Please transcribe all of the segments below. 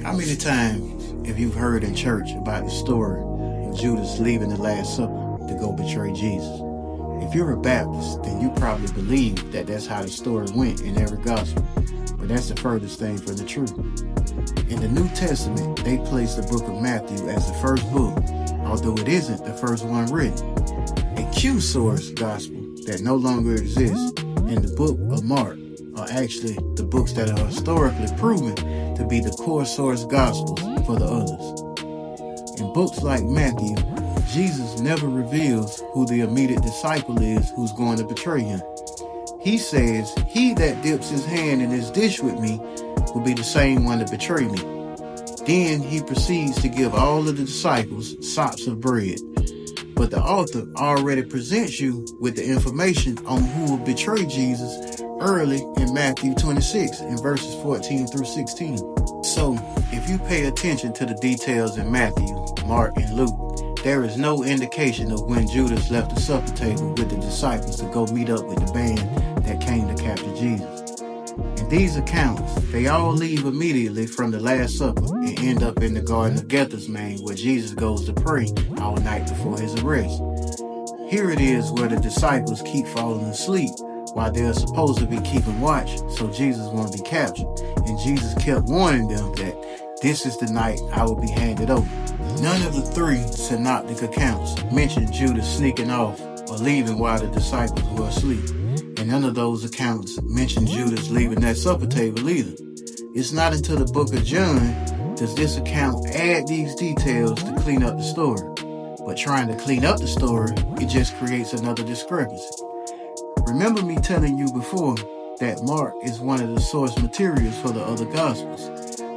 How many times have you heard in church about the story of Judas leaving the Last Supper to go betray Jesus? If you're a Baptist, then you probably believe that that's how the story went in every gospel. But that's the furthest thing from the truth. In the New Testament, they place the book of Matthew as the first book, although it isn't the first one written. A Q-source gospel that no longer exists and the book of Mark are actually the books that are historically proven to be the core source gospels for the others. In books like Matthew, Jesus never reveals who the immediate disciple is who's going to betray him. He says, "He that dips his hand in this dish with me will be the same one to betray me." Then he proceeds to give all of the disciples sops of bread. But the author already presents you with the information on who will betray Jesus early in Matthew 26 in verses 14 through 16. So, if you pay attention to the details in Matthew, Mark, and Luke, there is no indication of when Judas left the supper table with the disciples to go meet up with the band that came to capture Jesus. In these accounts, they all leave immediately from the Last Supper and end up in the Garden of Gethsemane where Jesus goes to pray all night before his arrest. Here it is where the disciples keep falling asleep while they're supposed to be keeping watch so Jesus won't be captured. And Jesus kept warning them that this is the night I will be handed over. None of the three synoptic accounts mention Judas sneaking off or leaving while the disciples were asleep. And none of those accounts mention Judas leaving that supper table either. It's not until the book of John does this account add these details to clean up the story. But trying to clean up the story, it just creates another discrepancy. Remember me telling you before that Mark is one of the source materials for the other Gospels.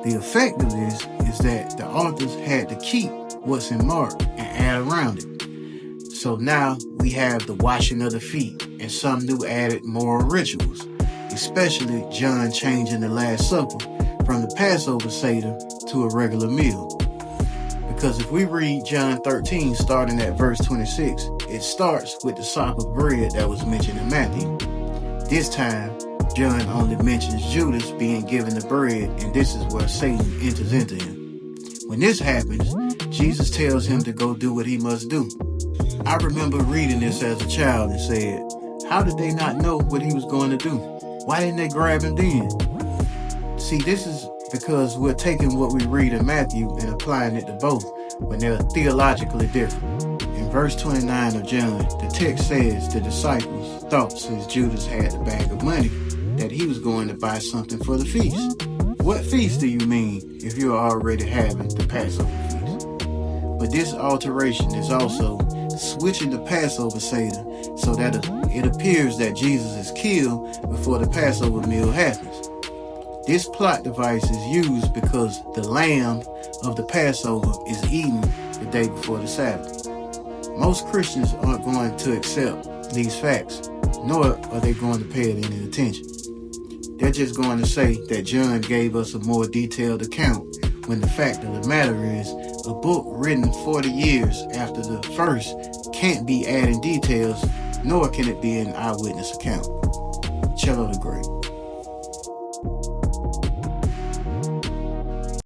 The effect of this is that the authors had to keep what's in Mark and add around it. So now we have the washing of the feet and some new added moral rituals, especially John changing the Last Supper from the Passover Seder to a regular meal. Because if we read John 13 starting at verse 26, it starts with the sop of bread that was mentioned in Matthew. This time, John only mentions Judas being given the bread, and this is where Satan enters into him. When this happens, Jesus tells him to go do what he must do. I remember reading this as a child and said, how did they not know what he was going to do? Why didn't they grab him then? See, this is because we're taking what we read in Matthew and applying it to both when they're theologically different. In verse 29 of John, the text says the disciples thought since Judas had the bag of money that he was going to buy something for the feast. What feast do you mean if you're already having the Passover feast? But this alteration is also switching the Passover Seder so that it appears that Jesus is killed before the Passover meal happens. This plot device is used because the lamb of the Passover is eaten the day before the Sabbath. Most Christians aren't going to accept these facts, nor are they going to pay it any attention. They're just going to say that John gave us a more detailed account, when the fact of the matter is, a book written 40 years after the first can't be adding details, nor can it be an eyewitness account. Cello the Great.